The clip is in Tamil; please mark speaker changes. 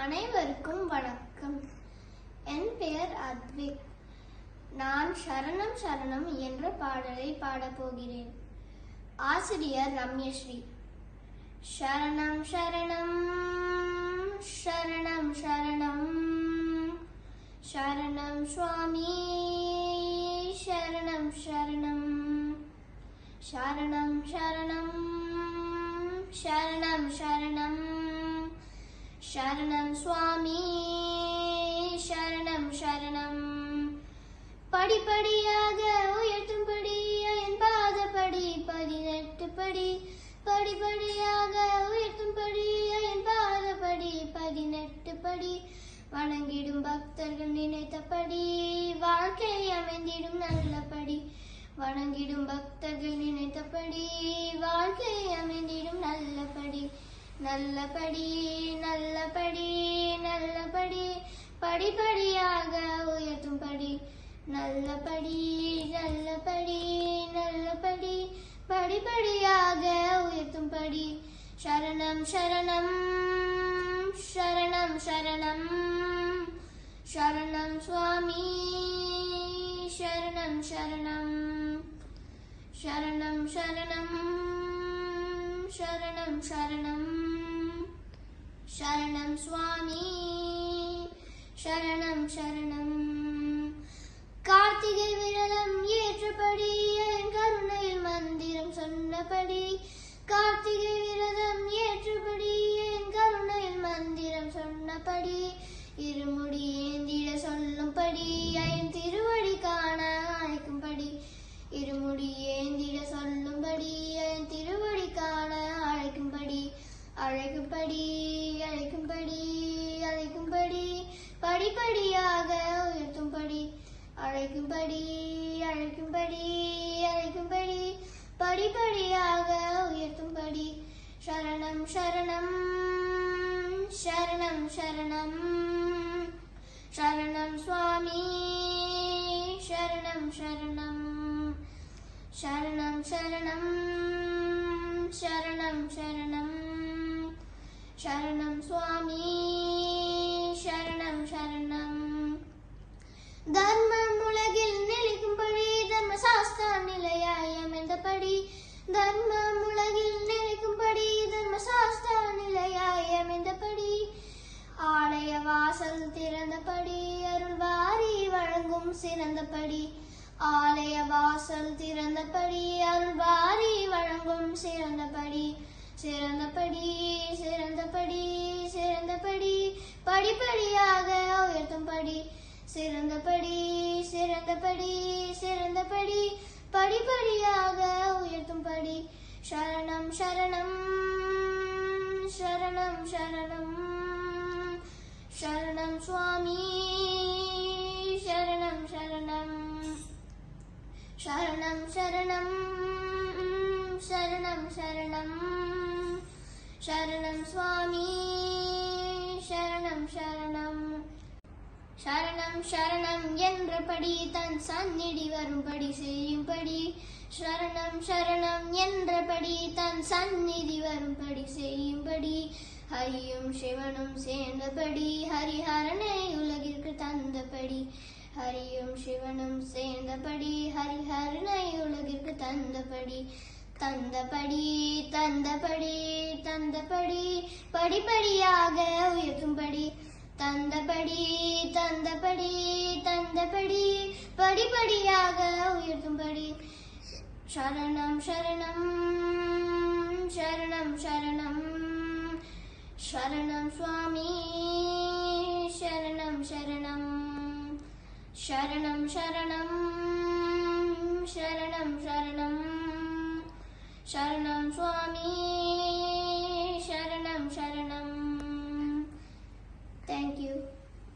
Speaker 1: அனைவருக்கும் வணக்கம். என் பெயர் அத்விக். நான் சரணம் சரணம் என்ற பாடலை பாடப்போகிறேன். ஆசிரியர் ரம்யஸ்ரீ. சரணம் சரணம் சரணம் சரணம் சரணம் சுவாமி சரணம் சரணம் சரணம் சரணம் சரணம் சரணம் சரணம் சுவாமி சரணம் சரணம். படிப்படியாக உயர்த்தும்படி என் பாதப்படி 18 படி. படிப்படியாக உயர்த்தும்படி என் பாதப்படி 18 படி. வணங்கிடும் பக்தர்கள் நினைத்தபடி வாழ்க்கை அமைந்திடும் நல்லபடி. வணங்கிடும் பக்தர்கள் நினைத்தபடி வாழ்க்கை அமைந்திடும் நல்லபடி. நல்லபடி நல்லபடி நல்லபடி படிப்படியாக உயர்த்தும்படி. நல்லபடி நல்லபடி நல்லபடி படிப்படியாக உயர்த்தும்படி. சரணம் சரணம் சரணம் சரணம் சரணம் சுவாமி சரணம் சரணம் சரணம் சரணம் சரணம் சரணம் சரணம் சுவாமி சரணம் சரணம். கார்த்திகை விரதம் ஏற்றபடி என் கருணையில் மந்திரம் சொன்னபடி. கார்த்திகை விரதம் ஏற்றபடி என் கருணையில் மந்திரம் சொன்னபடி. இருமுடி ஏந்திட சொல்லும்படி என் திருவடி காண அழைக்கும்படி. இருமுடி ஏந்திட சொல்லும்படி என் திருவடி காண அழைக்கும்படி. அழைக்கும்படி அழைக்கும்படி அழைக்கும்படி படிப்படியாக உயர்த்தும்படி. அழைக்கும்படி அழைக்கும்படி அழைக்கும்படி படிப்படியாக உயர்த்தும்படி. சரணம் சரணம் சரணம் சரணம் சரணம் சுவாமி சரணம் சரணம் சரணம் சரணம் சரணம் சரணம் சரணம் சுவாமி சரணம் சரணம். தர்மம் உலகில் நிலைக்கும்படி தர்மசாஸ்திர நிலையாய் அமைந்தபடி. தர்மம் உலகில் நிலைக்கும்படி தர்மசாஸ்திர நிலையாய் அமைந்தபடி. ஆலய வாசல் திறந்தபடி அருள் வாரி வழங்கும் சிறந்தபடி. ஆலய வாசல் திறந்தபடி அருள் வாரி வழங்கும் சிறந்தபடி. சிறந்தபடி சிறந்தபடி சிறந்தபடி படிப்படியாக உயர்த்தும்படி. சிறந்தபடி சிறந்தபடி சிறந்தபடி படிப்படியாக உயர்த்தும்படி. சரணம் சரணம் சரணம் சரணம் சரணம் சுவாமி சரணம் சரணம் சரணம் சரணம் சரணம் சரணம் சரணம் சுவாமி சரணம் சரணம். சரணம் சரணம் என்றபடி தன் சந்நிதி வரும்படி செய்யும்படி. சரணம் சரணம் என்றபடி தன் சந்நிதி வரும்படி செய்யும்படி. ஹரியும் சிவனும் சேர்ந்தபடி ஹரிஹரனை உலகிற்கு தந்தபடி. ஹரியும் சிவனும் சேர்ந்தபடி ஹரிஹரனை உலகிற்கு தந்தபடி. தந்தபடி தந்தபடி தந்தபடி படிப்படியாக உயர்த்தும்படி. தந்தபடி தந்தபடி தந்தபடி படிப்படியாக உயர்த்தும்படி. சரணம் சரணம் சரணம் சரணம் சரணம் சுவாமி சரணம் சரணம் சரணம் சரணம்